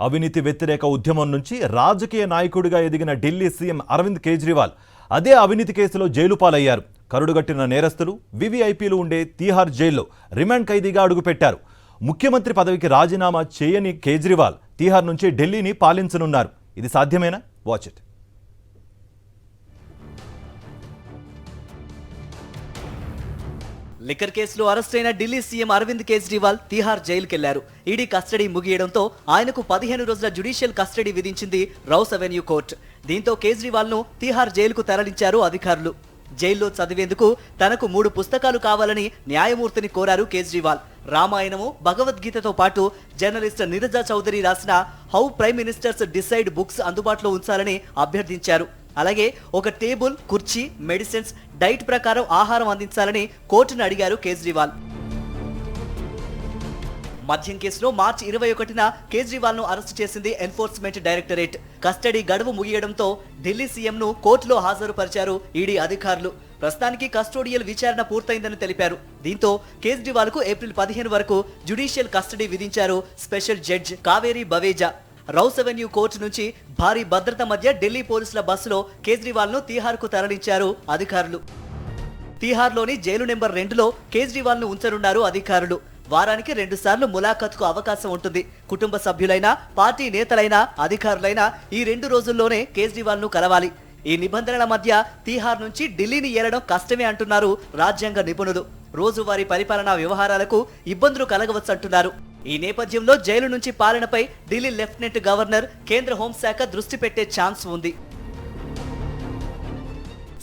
అవినీతి వ్యతిరేక ఉద్యమం నుంచి రాజకీయ నాయకుడిగా ఎదిగిన ఢిల్లీ సీఎం అరవింద్ కేజ్రీవాల్ అదే అవినీతి కేసులో జైలు పాలయ్యారు. కరుడుగట్టిన నేరస్తులు, వివిఐపీలు ఉండే తీహార్ జైల్లో రిమాండ్ ఖైదీగా అడుగుపెట్టారు. ముఖ్యమంత్రి పదవికి రాజీనామా చేయని కేజ్రీవాల్ తీహార్ నుంచి ఢిల్లీని పాలించనున్నారు. ఇది సాధ్యమేనా? Watch it. లిక్కర్ కేసులో అరెస్ట్ అయిన ఢిల్లీ సీఎం అరవింద్ కేజ్రీవాల్ తీహార్ జైలుకెళ్లారు. ఈడీ కస్టడీ ముగియడంతో ఆయనకు 15 రోజుల జ్యుడిషియల్ కస్టడీ విధించింది రౌస్ అవెన్యూ కోర్టు. దీంతో కేజ్రీవాల్ ను తీహార్ జైలుకు తరలించారు అధికారులు. జైల్లో చదివేందుకు తనకు 3 పుస్తకాలు కావాలని న్యాయమూర్తిని కోరారు కేజ్రీవాల్. రామాయణము, భగవద్గీతతో పాటు జర్నలిస్ట్ నీరజ చౌదరి రాసిన how prime ministers decide books అందుబాటులో ఉంచాలని అభ్యర్థించారు. అలాగే ఒక టేబుల్, కుర్చీ, మెడిసిన్స్, డైట్ ప్రకారం ఆహారం అందించాలని కోర్టును అడిగారు కేజ్రీవాల్. మద్యం కేసులో మార్చి 21న కేజ్రీవాల్ ను అరెస్టు చేసింది ఎన్ఫోర్స్మెంట్ డైరెక్టరేట్. కస్టడీ గడువు ముగియడంతో ఢిల్లీ సీఎం ను కోర్టులో హాజరుపరిచారు ఈడీ అధికారులు. ప్రస్తుతానికి కస్టోడియల్ విచారణ పూర్తయిందని తెలిపారు. దీంతో కేజ్రీవాల్ కు ఏప్రిల్ 15 వరకు జ్యుడిషియల్ కస్టడీ విధించారు special judge Kaveri Baweja. Rows avenue court నుంచి భారీ భద్రత మధ్య ఢిల్లీ పోలీసుల బస్సులో కేజ్రీవాల్ ను తీహార్ కు తరలించారు అధికారులు. తీహార్లోని జైలు నెంబర్ 2లో కేజ్రీవాల్ ను ఉంచనున్నారు అధికారులు. వారానికి 2 సార్లు ములాఖత్కు అవకాశం ఉంటుంది. కుటుంబ సభ్యులైనా, పార్టీ నేతలైనా, అధికారులైనా ఈ 2 రోజుల్లోనే కేజ్రీవాల్ ను కలవాలి. ఈ నిబంధనల మధ్య తీహార్ నుంచి ఢిల్లీని ఏలడం కష్టమే అంటున్నారు రాజ్యాంగ నిపుణులు. రోజువారీ పరిపాలనా వ్యవహారాలకు ఇబ్బందులు కలగవచ్చంటున్నారు. ఈ నేపథ్యంలో జైలు నుంచి పాలనపై ఢిల్లీ లెఫ్టినెంట్ గవర్నర్, కేంద్ర హోంశాఖ దృష్టి పెట్టే ఛాన్స్ ఉంది.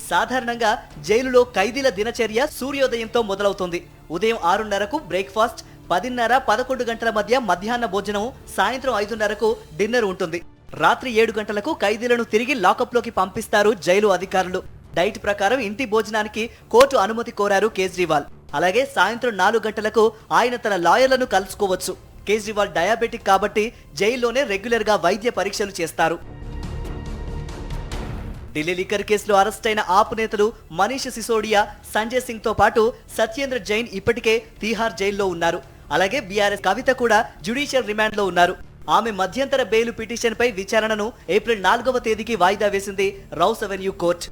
సాధారణంగా జైలులో ఖైదీల దినచర్య సూర్యోదయంతో మొదలవుతుంది. ఉదయం 6:30కు బ్రేక్ఫాస్ట్, 10:30, 11 గంటల మధ్య మధ్యాహ్న భోజనం, సాయంత్రం 5:30కు డిన్నర్ ఉంటుంది. రాత్రి 7 గంటలకు ఖైదీలను తిరిగి లాకప్లోకి పంపిస్తారు జైలు అధికారులు. డైట్ ప్రకారం ఇంటి భోజనానికి కోర్టు అనుమతి కోరారు కేజ్రీవాల్. అలాగే సాయంత్రం 4 గంటలకు ఆయన తన లాయర్లను కలుసుకోవచ్చు. కేజ్రీవాల్ డయాబెటిక్ కాబట్టి జైల్లోనే రెగ్యులర్ గా వైద్య పరీక్షలు చేస్తారు. ఢిల్లీ లిక్కర్ కేసులో అరెస్ట్ అయిన ఆప్ నేతలు మనీష్ సిసోడియా, సంజయ్ సింగ్ తో పాటు సత్యేంద్ర జైన్ ఇప్పటికే తీహార్ జైల్లో ఉన్నారు. అలాగే బీఆర్ఎస్ కవిత కూడా జ్యుడిషియల్ రిమాండ్ లో ఉన్నారు. ఆమె మధ్యంతర బెయిల్ పిటిషన్ పై విచారణను ఏప్రిల్ 4వ తేదీకి వాయిదా వేసింది రౌస్ అవెన్యూ కోర్టు.